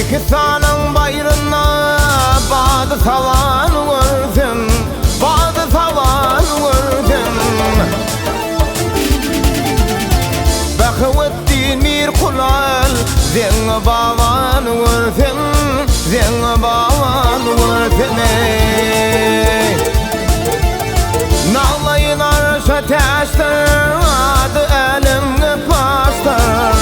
Pakistan'ın bayrağına bağdı tavan gördüm, bağdı tavan gördüm. Bakıvettin bir kulal, zeng bavan gördüm, zeng bavan gördüm. Nağlayın arşa teştir, adı elimde pastır.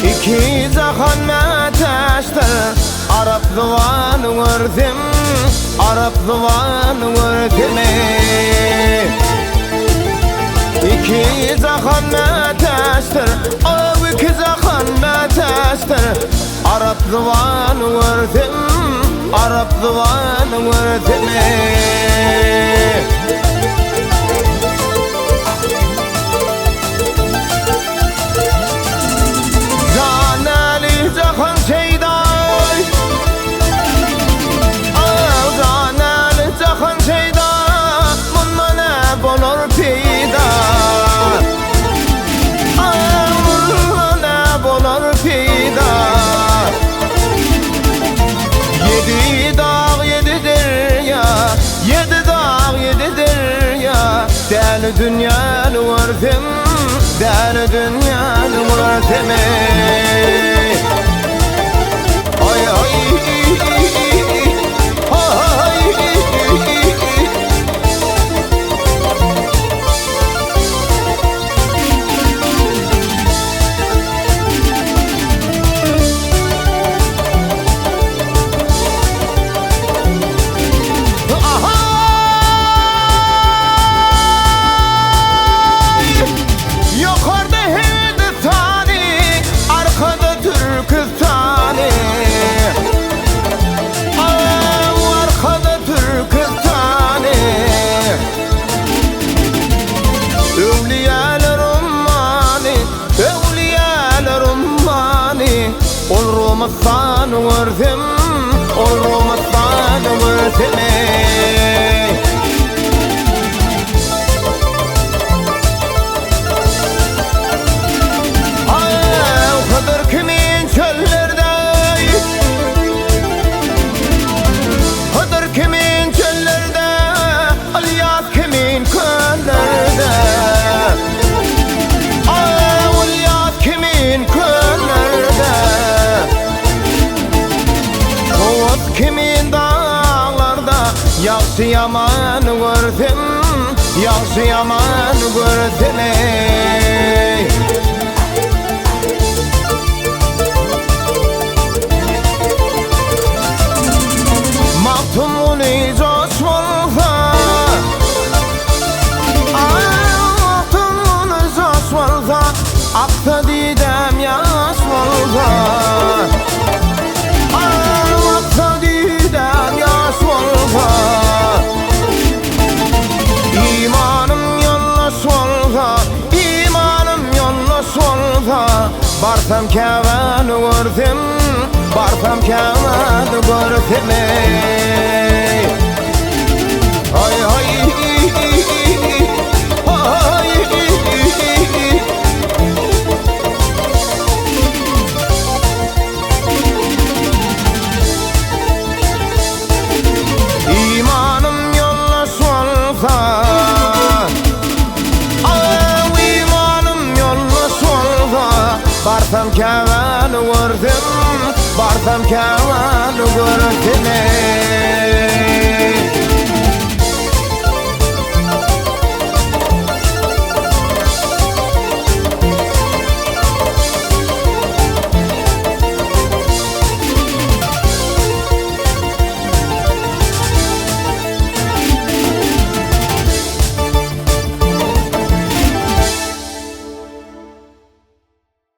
İki zahan meteştir, Arap duvan gördüm, Arap duvan gördüm. İki zahan meteştir, iki zahan meteştir, Arap duvan gördüm, Arap duvan gördüm. Zahan şeyday, zaneli zahan şeyday, bununla ne bulur peyda, bununla ne bulur peyda. Yedi dağ yedi derya, yedi dağ yedi derya, deli dünyanı gördüm, deli dünyanı gördüm. Olmasan gördüm, olmasan gördüm. Kadir kimin çöllerde, Kadir kimin çöllerde, Alyas kimin köllerde, Alyas kimin köllerde. Kimin dağlarda yaxşı yaman gördüm, yaxşı yaman gördüm. Mahtumunu coş olsa, mahtumunu coş olsa, aksa didem yaş olsa. İmanım yoldaş olsa, imanım yoldaş olsa, barsam keven gördüm, barsam keven gördüm. Hay hay hay. İmanım yoldaş olsa, imanım yoldaş olsa, barsam keven gördüm, barsam keven gördüm.